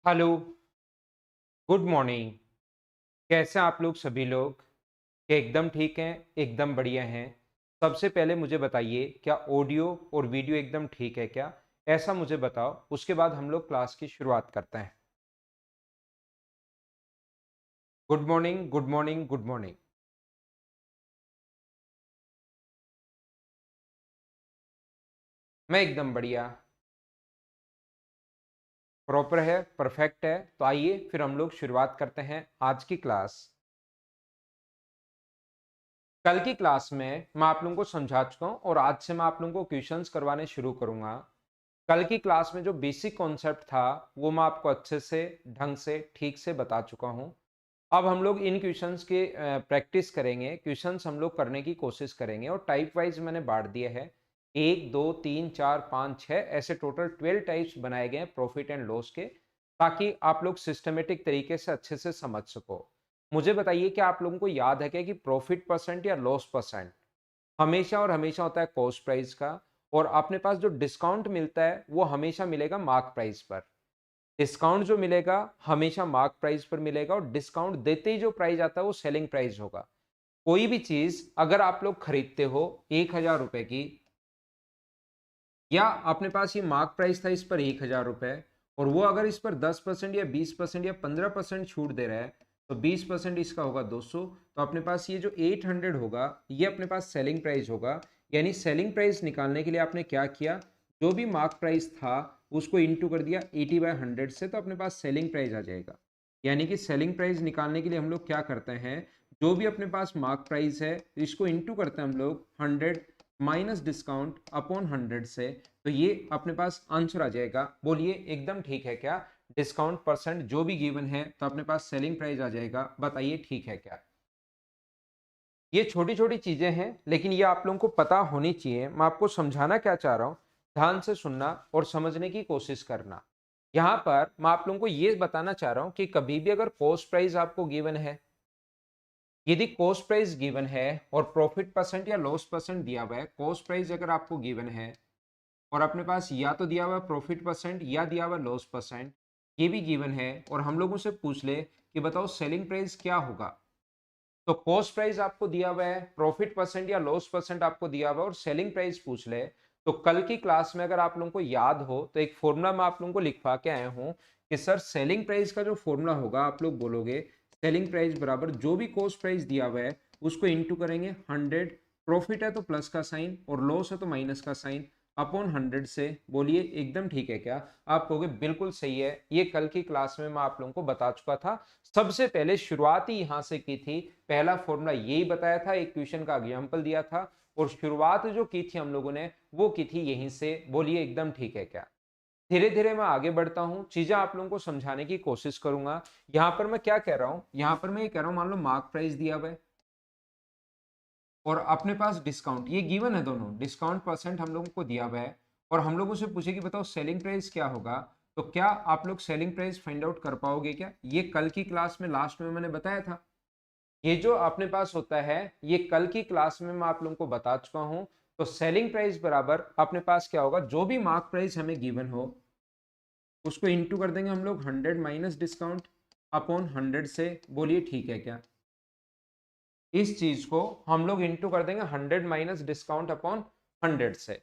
Hello, good morning. कैसे हैं आप लोग सभी लोग? क्या एकदम ठीक हैं, एकदम बढ़िया हैं? सबसे पहले मुझे बताइए क्या ऑडियो और वीडियो एकदम ठीक है क्या? ऐसा मुझे बताओ, उसके बाद हम लोग क्लास की शुरुआत करते हैं। Good morning, good morning, good morning. मैं एकदम बढ़िया, प्रॉपर है, परफेक्ट है। तो आइए फिर हम लोग शुरुआत करते हैं आज की क्लास। कल की क्लास में मैं आप लोगों को समझा चुका हूँ और आज से मैं आप लोगों को क्वेश्चंस करवाने शुरू करूंगा। कल की क्लास में जो बेसिक कॉन्सेप्ट था वो मैं आपको अच्छे से ढंग से ठीक से बता चुका हूं। अब हम लोग इन क्वेश्चंस के प्रैक्टिस करेंगे, क्वेश्चंस हम लोग करने की कोशिश करेंगे और टाइप वाइज मैंने बांट दिया है। 1 2 3 4 5 6 ऐसे टोटल 12 टाइप्स बनाए गए हैं प्रॉफिट एंड लॉस के, ताकि आप लोग सिस्टमेटिक तरीके से अच्छे से समझ सको। मुझे बताइए कि आप लोगों को याद है क्या कि प्रॉफिट परसेंट या लॉस परसेंट हमेशा और हमेशा होता है कॉस्ट प्राइस का, और अपने पास जो डिस्काउंट मिलता है वो हमेशा मिलेगा मार्क प्राइस पर। डिस्काउंट जो मिलेगा हमेशा मार्क प्राइस पर मिलेगा, और डिस्काउंट देते ही जो प्राइस आता है वो सेलिंग प्राइस होगा। कोई भी चीज अगर आप लोग खरीदते हो 1,000 रुपए की, या अपने पास ये मार्क प्राइस था इस पर 1,000 रुपए, और वो अगर इस पर 10% या 20% या 15% छूट दे रहा है, तो 20% इसका होगा 200। तो अपने पास ये जो 800 होगा ये अपने पास सेलिंग प्राइस होगा। यानी सेलिंग प्राइस निकालने के लिए आपने क्या किया, जो भी मार्क प्राइस था उसको इंटू कर दिया 80/100 से, तो अपने पास सेलिंग प्राइस आ जाएगा। यानी कि सेलिंग प्राइस निकालने के लिए हम लोग क्या करते हैं, जो भी अपने पास मार्क प्राइस है इसको इंटू करते हैं हम लोग 100 माइनस डिस्काउंट अपॉन 100 से, तो ये अपने पास आंसर आ जाएगा। बोलिए एकदम ठीक है क्या? डिस्काउंट परसेंट जो भी गिवन है तो अपने पास सेलिंग प्राइस आ जाएगा। बताइए ठीक है क्या? ये छोटी छोटी चीजें हैं लेकिन ये आप लोगों को पता होनी चाहिए। मैं आपको समझाना क्या चाह रहा हूं, ध्यान से सुनना और समझने की कोशिश करना। यहां पर मैं आप लोगों को ये बताना चाह रहा हूं कि कभी भी अगर कॉस्ट प्राइस आपको गिवन है, यदि कॉस्ट प्राइस गिवन है और प्रॉफिट परसेंट या लॉस परसेंट दिया हुआ है, कॉस्ट प्राइस अगर आपको गिवन है और अपने पास या तो दिया हुआ प्रॉफिट परसेंट या दिया हुआ लॉस परसेंट, ये भी गिवन है, और हम लोगों से पूछ ले कि बताओ सेलिंग प्राइस क्या होगा, तो कॉस्ट प्राइस आपको दिया हुआ है, प्रॉफिट परसेंट या लॉस परसेंट आपको दिया हुआ है और सेलिंग प्राइस पूछ ले, तो कल की क्लास में अगर आप लोगों को याद हो तो एक फॉर्मूला मैं आप लोगों को लिखवा के आया हूं कि सर सेलिंग प्राइस का जो फॉर्मूला होगा, आप लोग बोलोगे सेलिंग प्राइस बराबर जो भी कॉस्ट प्राइस दिया हुआ है उसको इंटू करेंगे 100, प्रॉफिट है तो प्लस का साइन और लॉस है तो माइनस का साइन, अपॉन 100 से। बोलिए एकदम ठीक है क्या? आप कहोगे बिल्कुल सही है, ये कल की क्लास में मैं आप लोगों को बता चुका था। सबसे पहले शुरुआत ही यहां से की थी, पहला फॉर्मूला यही बताया था, एक क्वेश्चन का एग्जांपल दिया था और शुरुआत जो की थी हम लोगों ने वो की थी यहीं से। बोलिए एकदम ठीक है क्या? धीरे धीरे मैं आगे बढ़ता हूं, चीजें आप लोगों को समझाने की कोशिश करूंगा। यहां पर मैं क्या कह रहा हूं, यहां पर मैं ये कह रहा हूं मान लो मार्क प्राइस दिया हुआ है और अपने पास डिस्काउंट, ये गिवन है, दोनों डिस्काउंट परसेंट हम लोगों को दिया हुआ है, और हम लोगों से पूछे कि बताओ सेलिंग प्राइस क्या होगा, तो क्या आप लोग सेलिंग प्राइस फाइंड आउट कर पाओगे क्या? ये कल की क्लास में लास्ट में मैंने बताया था। ये जो अपने पास होता है ये कल की क्लास में मैं आप लोगों को बता चुका हूं। तो सेलिंग प्राइस बराबर अपने पास क्या होगा, जो भी मार्क प्राइस हमें गिवन हो उसको इंटू कर देंगे हम लोग 100 माइनस डिस्काउंट अपॉन 100 से। बोलिए ठीक है क्या? इस चीज को हम लोग इंटू कर देंगे 100 माइनस डिस्काउंट अपॉन 100 से।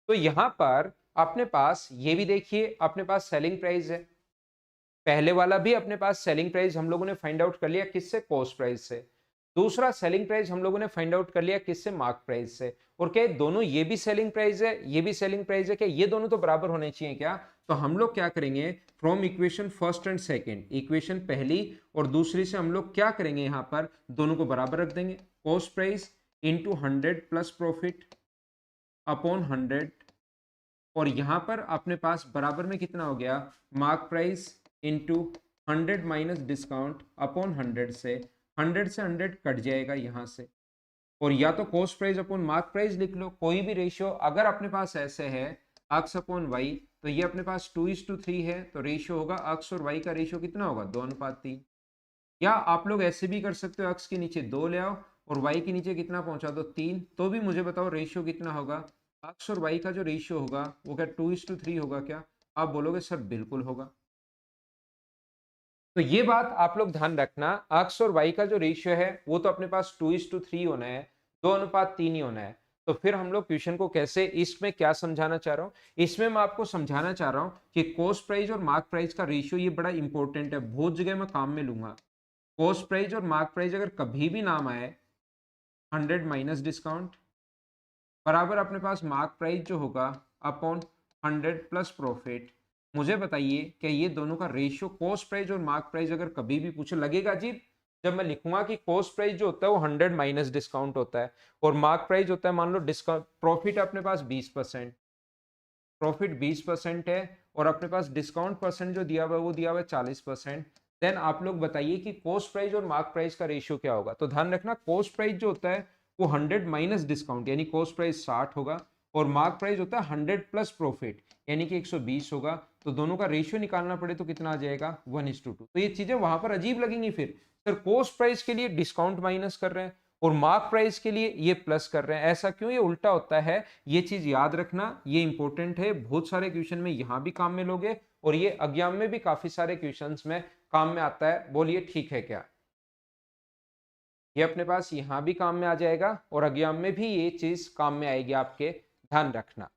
तो यहां पर अपने पास ये भी देखिए, अपने पास सेलिंग प्राइस है, पहले वाला भी अपने पास सेलिंग प्राइस हम लोगों ने फाइंड आउट कर लिया किससे, कॉस्ट प्राइस से। दूसरा सेलिंग प्राइस हम लोगों ने फाइंड आउट कर लिया किससे, मार्क प्राइस से। और क्या दोनों, ये भी सेलिंग प्राइस है ये भी सेलिंग प्राइस है, क्या ये दोनों तो बराबर होने चाहिए क्या? तो हम लोग क्या करेंगे, from equation first and second, equation पहली और दूसरी से हम लोग क्या करेंगे, यहां पर दोनों को बराबर रख देंगे। Cost price into 100 plus profit upon 100, और यहां पर अपने पास बराबर में कितना हो गया, mark price into 100 minus discount upon 100 से। 100 से 100 कट जाएगा यहां से, और या तो cost price upon mark price लिख लो, कोई भी रेशियो अगर अपने पास ऐसे है अक्स अपॉन वाई, तो ये अपने पास 2:3 है, तो रेशियो होगा अक्स और वाई का रेशियो कितना होगा, 2:3। या आप लोग ऐसे भी कर सकते हो, अक्स के नीचे 2 ले आओ और वाई के नीचे कितना पहुंचा दो, 3, तो भी मुझे बताओ रेशियो कितना होगा, एक्स और वाई का जो रेशियो होगा वो क्या 2:3 होगा क्या? आप बोलोगे सर बिल्कुल होगा। तो ये बात आप लोग ध्यान रखना, एक्स और वाई का जो रेशियो है वो तो अपने पास 2:3 होना है, 2:3 ही होना है। तो फिर हम लोग क्वेश्चन को कैसे, इसमें क्या समझाना चाह रहा हूँ, इसमें मैं आपको समझाना चाह रहा हूँ कि कॉस्ट प्राइस और मार्क प्राइस का रेशियो ये बड़ा इंपॉर्टेंट है, बहुत जगह मैं काम में लूंगा। कॉस्ट प्राइस और मार्क प्राइस अगर कभी भी नाम आए, 100 माइनस डिस्काउंट बराबर अपने पास मार्क प्राइस जो होगा अपॉन 100 प्लस प्रॉफिट। मुझे बताइए कि ये दोनों का रेशियो, कॉस्ट प्राइस और मार्क प्राइस अगर कभी भी पूछे, लगेगा अजीब जब मैं लिखूंगा कि कॉस्ट प्राइस जो होता है वो 100 माइनस डिस्काउंट होता है और मार्क प्राइस होता है, मान लो डिस्काउंट प्रॉफिट अपने पास 20%, प्रॉफिट 20% है और अपने पास डिस्काउंट परसेंट जो दिया हुआ है वो दिया हुआ है 40%। देन आप लोग बताइए कि कॉस्ट प्राइस और मार्क प्राइस का रेशियो क्या होगा। तो ध्यान रखना, कॉस्ट प्राइस जो होता है वो 100 माइनस डिस्काउंट यानी कॉस्ट प्राइस 60 होगा और मार्क प्राइस होता है 100 प्लस प्रॉफिट यानी कि 120 होगा। तो दोनों का रेशियो निकालना पड़े तो कितना आ जाएगा 1:2। तो ये चीजें वहां पर अजीब लगेंगी फिर, सर कॉस्ट प्राइस के लिए डिस्काउंट माइनस कर रहे हैं और मार्क प्राइस के लिए ये प्लस कर रहे हैं, ऐसा क्यों, ये उल्टा होता है। ये चीज याद रखना, ये इंपॉर्टेंट है, बहुत सारे क्वेश्चन में यहां भी काम में लोगे और ये एग्जाम में भी काफी सारे क्वेश्चंस में काम में आता है। बोलिए ठीक है क्या? ये अपने पास यहां भी काम में आ जाएगा और एग्जाम में भी ये चीज काम में आएगी आपके, ध्यान रखना।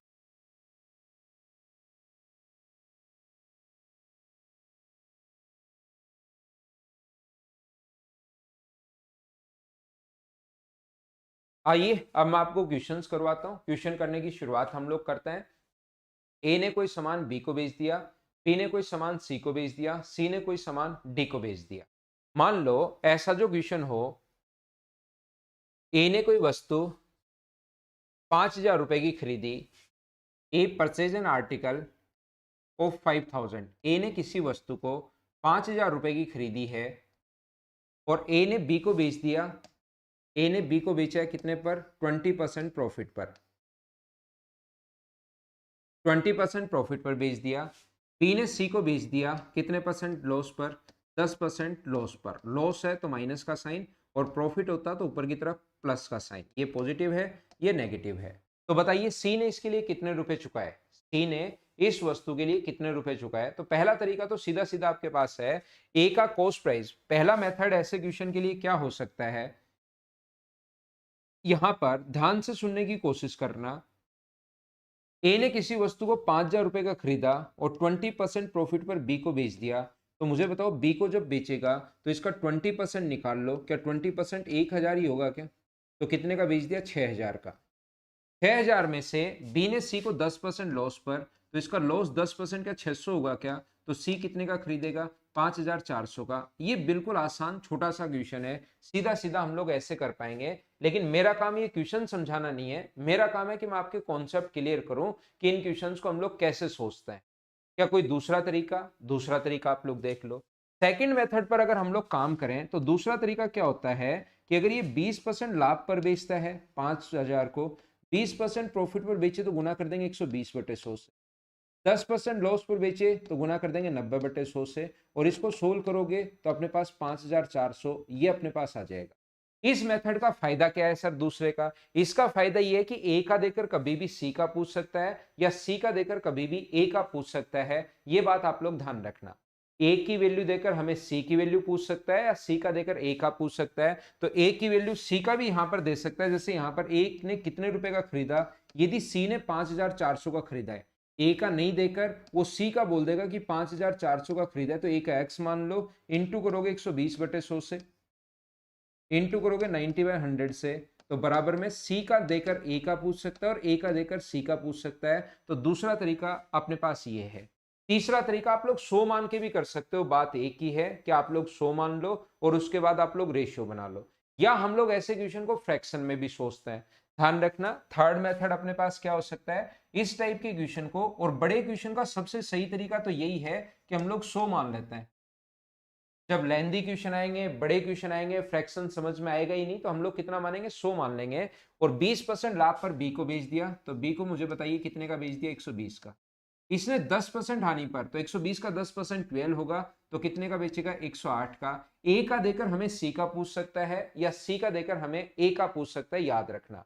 आइए अब मैं आपको क्वेश्चंस करवाता हूं। क्वेश्चन करने की शुरुआत हम लोग करते हैं। ए ने कोई सामान बी को बेच दिया, बी ने कोई सामान सी को बेच दिया, सी ने कोई सामान डी को बेच दिया। मान लो ऐसा जो क्वेश्चन हो, ए ने कोई वस्तु 5,000 रुपए की खरीदी, ए परचेज एन आर्टिकल ऑफ 5,000। ए ने किसी वस्तु को 5,000 रुपए की खरीदी है और ए ने बी को बेच दिया। ए ने बी को बेचा है कितने पर? 20% प्रॉफिट पर, 20% प्रॉफिट पर बेच दिया। बी ने सी को बेच दिया कितने परसेंट लॉस पर? 10% लॉस पर। लॉस है तो माइनस का साइन और प्रॉफिट होता तो ऊपर की तरफ प्लस का साइन। ये पॉजिटिव है, ये नेगेटिव है। तो बताइए सी ने इसके लिए कितने रुपए चुकाए, सी ने इस वस्तु के लिए कितने रुपए चुकाए। तो पहला तरीका तो सीधा सीधा आपके पास है, ए का कॉस्ट प्राइस। पहला मेथड ऐसे क्वेश्चन के लिए क्या हो सकता है, यहां पर ध्यान से सुनने की कोशिश करना। ए ने किसी वस्तु को 5,000 रुपए का खरीदा और 20% प्रॉफिट पर बी को बेच दिया। तो मुझे बताओ बी को जब बेचेगा तो इसका 20% निकाल लो, क्या 20% 1,000 ही होगा क्या? तो कितने का बेच दिया? 6,000 का। 6,000 में से बी ने सी को 10% लॉस पर, तो इसका लॉस 10% का 600 होगा क्या? तो सी कितने का खरीदेगा? 5,400 का। ये बिल्कुल आसान छोटा सा क्वेश्चन है, सीधा सीधा हम लोग ऐसे कर पाएंगे। लेकिन मेरा काम ये क्वेश्चन समझाना नहीं है, मेरा काम है कि मैं आपके कॉन्सेप्ट क्लियर करूं कि इन क्वेश्चंस को हम लोग कैसे सोचते हैं। क्या कोई दूसरा तरीका? दूसरा तरीका आप लोग देख लो। सेकंड मेथड पर अगर हम लोग काम करें तो दूसरा तरीका क्या होता है कि अगर ये 20% लाभ पर बेचता है 5,000 को, 20% प्रॉफिट पर बेचे तो गुना कर देंगे 120/100 से, 10% लॉस पर बेचे तो गुना कर देंगे 90/100 से और इसको सोल्व करोगे तो अपने पास 5,400 ये अपने पास आ जाएगा। इस मेथड का फायदा क्या है सर दूसरे का? इसका फायदा ये है कि ए का देकर कभी भी सी का पूछ सकता है या सी का देकर कभी भी ए का पूछ सकता है। ये बात आप लोग ध्यान रखना। ए की वैल्यू देकर हमें सी की वैल्यू पूछ सकता है या सी का देकर ए का पूछ सकता है। तो ए की वैल्यू सी का भी यहां पर दे सकता है। जैसे यहां पर ए ने कितने रुपए का खरीदा, यदि सी ने 5,400 का खरीदा है, ए का नहीं देकर वो सी का बोल देगा कि 5,400 का खरीदा है, तो ए का एक्स मान लो, इंटू करोगे 120/100 से, इंटू करोगे 90/100 से, तो बराबर में सी का देकर ए का पूछ सकता है और ए का देकर सी का पूछ सकता है। तो दूसरा तरीका अपने पास ये है। तीसरा तरीका आप लोग 100 मान के भी कर सकते हो, बात एक ही है कि आप लोग 100 मान लो और उसके बाद आप लोग रेशियो बना लो, या हम लोग ऐसे क्वेश्चन को फ्रैक्शन में भी सोचते हैं। ध्यान रखना थर्ड मेथड अपने पास क्या हो सकता है, इस टाइप के क्वेश्चन को, और बड़े क्वेश्चन का सबसे सही तरीका तो यही है कि हम लोग 100 मान लेते हैं। जब लेंदी क्वेश्चन आएंगे, बड़े क्वेश्चन आएंगे, फ्रैक्शन समझ में आएगा ही नहीं, तो हम लोग कितना मानेंगे? 100 मान लेंगे। और 20% लाभ पर बी को बेच दिया, तो बी को मुझे बताइए कितने का बेच दिया? 120 का। इसने 10% हानि पर, तो 120 का 10% 12 होगा, तो कितने का बेचेगा? 108 का। ए का देकर हमें सी का पूछ सकता है या सी का देकर हमें ए का पूछ सकता है, याद रखना।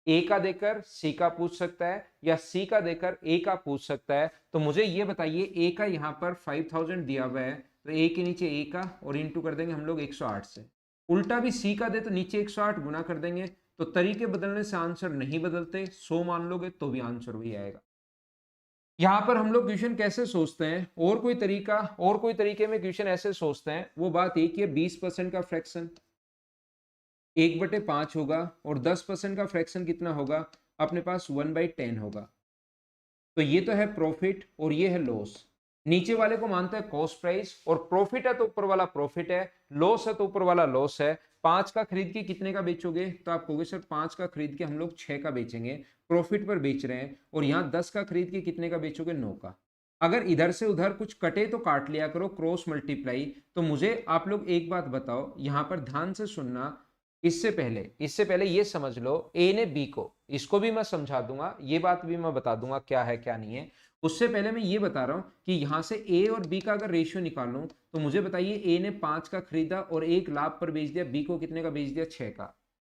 ए का देकर सी का पूछ सकता है या सी का देकर ए का पूछ सकता है। तो मुझे ये बताइए, ए का यहाँ पर 5000 दिया हुआ है, तो ए के नीचे ए का और इंटू कर देंगे हम लोग 108 से। उल्टा भी सी का दे तो नीचे 108 गुना कर देंगे। तो तरीके बदलने से आंसर नहीं बदलते, 100 मान लोगे तो भी आंसर वही आएगा। यहाँ पर हम लोग क्वेश्चन कैसे सोचते हैं, और कोई तरीका, और कोई तरीके में क्वेश्चन ऐसे सोचते हैं, वो बात एक ही है, 20% का फ्रैक्शन 1/5 होगा और 10% का फ्रैक्शन कितना होगा अपने पास 1/10 होगा। तो ये तो है प्रॉफिट और ये है लॉस। नीचे वाले को मानते हैं कॉस्ट प्राइस, और प्रॉफिट है तो ऊपर वाला प्रॉफिट है, लॉस है तो ऊपर वाला लॉस है। 5 का खरीद के कितने का बेचोगे, तो आप कहोगे सर 5 का खरीद के हम लोग 6 का बेचेंगे, प्रॉफिट पर बेच रहे हैं। और यहाँ 10 का खरीद के कितने का बेचोगे, 9 का। अगर इधर से उधर कुछ कटे तो काट लिया करो, क्रॉस मल्टीप्लाई। तो मुझे आप लोग एक बात बताओ, यहाँ पर ध्यान से सुनना। इससे पहले ये समझ लो, ए ने बी को, इसको भी मैं समझा दूंगा, ये बात भी मैं बता दूंगा क्या है क्या नहीं है। उससे पहले मैं ये बता रहा हूं कि यहां से ए और बी का अगर रेशियो निकालूं, तो मुझे बताइए, ए ने 5 का खरीदा और 1 लाभ पर बेच दिया, बी को कितने का बेच दिया, 6 का।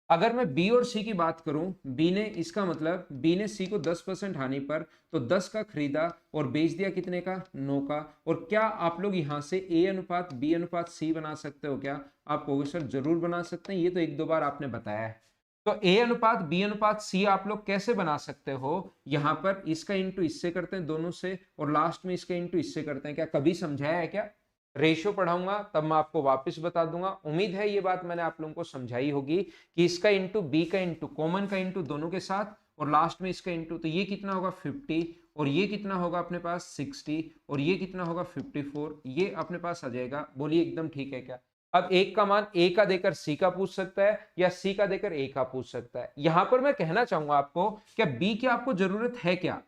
अगर मैं बी और सी की बात करूं, बी ने, इसका मतलब बी ने सी को 10% हानि पर तो 10 का खरीदा और बेच दिया कितने का, 9 का। और क्या आप लोग यहां से ए अनुपात बी अनुपात सी बना सकते हो क्या? आप कहोगे सर जरूर बना सकते हैं, ये तो एक दो बार आपने बताया है। तो ए अनुपात बी अनुपात सी आप लोग कैसे बना सकते हो? यहां पर इसका इंटू इससे करते हैं दोनों से, और लास्ट में इसका इंटू इससे करते हैं। क्या कभी समझाया है क्या? रेशियो पढ़ाऊंगा तब मैं आपको वापस बता दूंगा। उम्मीद है ये बात मैंने आप लोगों को समझाई होगी कि इसका इंटू बी का इंटू कॉमन का इंटू दोनों के साथ, और लास्ट में इसका इंटू, तो ये कितना होगा 50, और ये कितना होगा अपने पास 60, और ये कितना होगा 54, ये अपने पास आ जाएगा। बोलिए एकदम ठीक है क्या? अब एक का मान ए का देकर सी का पूछ सकता है या सी का देकर ए का पूछ सकता है। यहां पर मैं कहना चाहूंगा आपको, क्या बी की आपको जरूरत है क्या?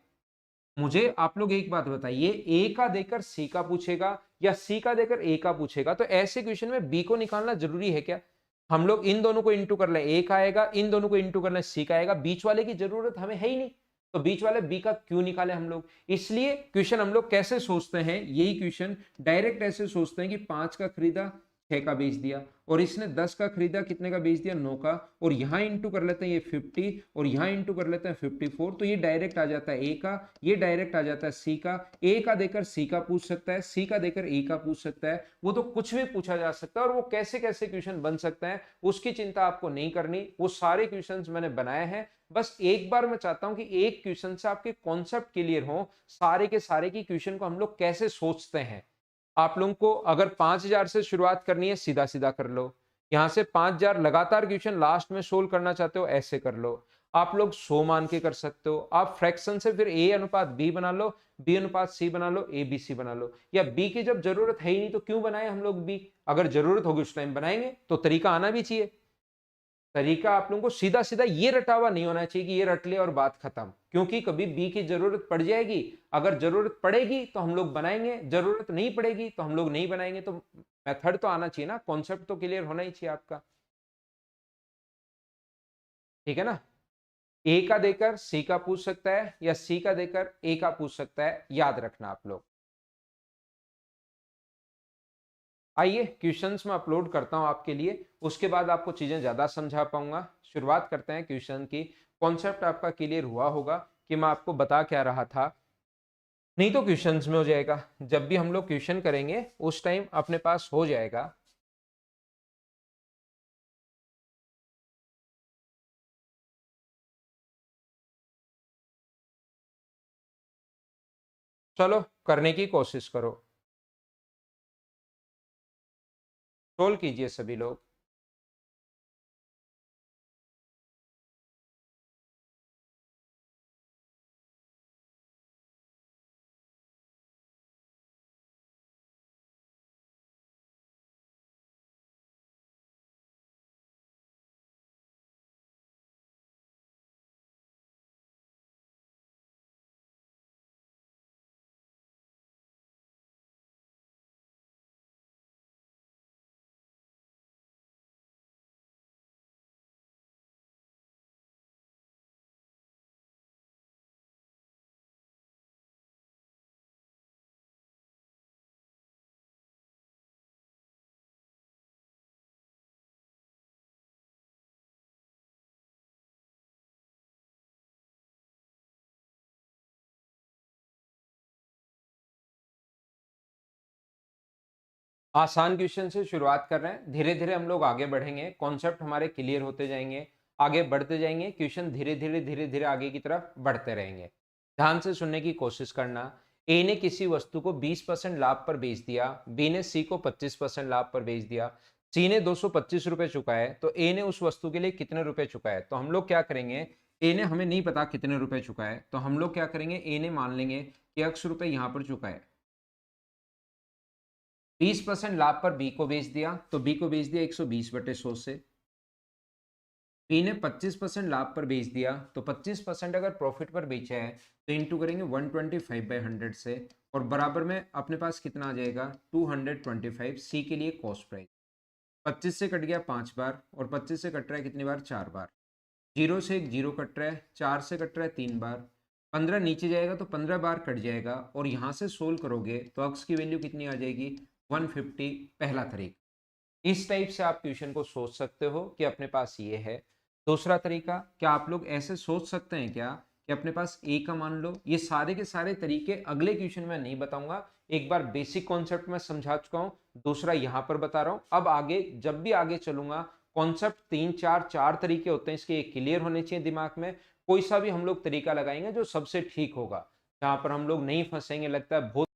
मुझे आप लोग एक बात बताइए, ए का देकर सी का पूछेगा या सी का देकर ए का पूछेगा, तो ऐसे क्वेश्चन में बी को निकालना जरूरी है क्या? हम लोग इन दोनों को इंटू कर ले, ए का आएगा, इन दोनों को इंटू कर ले, सी का आएगा, बीच वाले की जरूरत हमें है ही नहीं। तो बीच वाले बी का क्यों निकाले हम लोग? इसलिए क्वेश्चन हम लोग कैसे सोचते हैं, यही क्वेश्चन डायरेक्ट ऐसे सोचते हैं कि 5 का खरीदा, 6 का बेच दिया, और इसने 10 का खरीदा, कितने का बेच दिया, 9 का। और यहां इंटू कर लेते हैं ये 50, और यहां इंटू कर लेते हैं 54, तो ये डायरेक्ट आ जाता है ए का, ये डायरेक्ट आ जाता है सी का। ए का देकर सी का पूछ सकता है, सी का देकर ए का पूछ सकता है, वो तो कुछ भी पूछा जा सकता है। और वो कैसे कैसे क्वेश्चन बन सकते हैं उसकी चिंता आपको नहीं करनी, वो सारे क्वेश्चंस मैंने बनाए हैं। बस एक बार मैं चाहता हूं कि एक क्वेश्चन से आपके कॉन्सेप्ट क्लियर हो, सारे के सारे की क्वेश्चन को हम लोग कैसे सोचते हैं। आप लोगों को अगर 5000 से शुरुआत करनी है, सीधा सीधा कर लो। यहां से 5000 लगातार क्वेश्चन लास्ट में सोल्व करना चाहते हो, ऐसे कर लो। आप लोग 100 मान के कर सकते हो। आप फ्रैक्शन से फिर ए अनुपात बी बना लो, बी अनुपात सी बना लो, ए बी सी बना लो। या बी की जब जरूरत है ही नहीं तो क्यों बनाए हम लोग बी? अगर जरूरत होगी उस टाइम बनाएंगे, तो तरीका आना भी चाहिए। तरीका आप लोगों को सीधा सीधा ये रटा हुआ नहीं होना चाहिए कि ये रट ले और बात खत्म, क्योंकि कभी बी की जरूरत पड़ जाएगी। अगर जरूरत पड़ेगी तो हम लोग बनाएंगे, जरूरत नहीं पड़ेगी तो हम लोग नहीं बनाएंगे। तो मेथड तो आना चाहिए ना, कॉन्सेप्ट तो क्लियर होना ही चाहिए आपका। ठीक है ना? ए का देकर सी का पूछ सकता है या सी का देकर ए का पूछ सकता है, याद रखना आप लोग। आइए क्वेश्चंस में अपलोड करता हूं आपके लिए, उसके बाद आपको चीजें ज्यादा समझा पाऊंगा। शुरुआत करते हैं क्वेश्चन की। कॉन्सेप्ट आपका क्लियर हुआ होगा कि मैं आपको बता क्या रहा था। नहीं तो क्वेश्चंस में हो जाएगा, जब भी हम लोग क्वेश्चन करेंगे उस टाइम अपने पास हो जाएगा। चलो करने की कोशिश करो, सोल्व कीजिए सभी लोग। आसान क्वेश्चन से शुरुआत कर रहे हैं, धीरे धीरे हम लोग आगे बढ़ेंगे, कॉन्सेप्ट हमारे क्लियर होते जाएंगे, आगे बढ़ते जाएंगे, क्वेश्चन धीरे धीरे आगे की तरफ बढ़ते रहेंगे। ध्यान से सुनने की कोशिश करना। ए ने किसी वस्तु को 20% लाभ पर बेच दिया, बी ने सी को 25% लाभ पर बेच दिया, सी ने 225 रुपए चुकाए, तो ए ने उस वस्तु के लिए कितने रुपए चुकाए? तो हम लोग क्या करेंगे, ए ने हमें नहीं पता कितने रुपए चुकाए, तो हम लोग क्या करेंगे, ए ने मान लेंगे कि x रुपए यहाँ पर चुकाए। 20% लाभ पर बी को बेच दिया, तो बी को बेच दिया 120/100 से। बी ने 25% लाभ पर बेच दिया, तो 25% अगर प्रॉफिट पर बेचा है तो इंटू करेंगे 125/100 से, और बराबर में अपने पास कितना आ जाएगा, 225 सी के लिए कॉस्ट प्राइस। 25 से कट गया 5 बार, और 25 से कट रहा है कितनी बार, 4 बार। 0 से एक 0 कट रहा है, 4 से कट रहा है 3 बार, 15 नीचे जाएगा तो 15 बार कट जाएगा, और यहाँ से सोल्व करोगे तो अक्स की वैल्यू कितनी आ जाएगी, 150। पहला तरीका, इस टाइप से आप क्वेश्चन को सोच सकते हो कि अपने पास ये है। दूसरा तरीका, क्या आप लोग ऐसे सोच सकते हैं क्या कि अपने पास ए का मान लो? ये सारे के सारे तरीके अगले क्वेश्चन में नहीं बताऊंगा, एक बार बेसिक कॉन्सेप्ट में समझा चुका हूं, दूसरा यहां पर बता रहा हूं। अब आगे जब भी आगे चलूंगा, कॉन्सेप्ट 3 4 तरीके होते हैं, इसके क्लियर होने चाहिए दिमाग में। कोई सा भी हम लोग तरीका लगाएंगे जो सबसे ठीक होगा, जहां पर हम लोग नहीं फंसेंगे, लगता है बहुत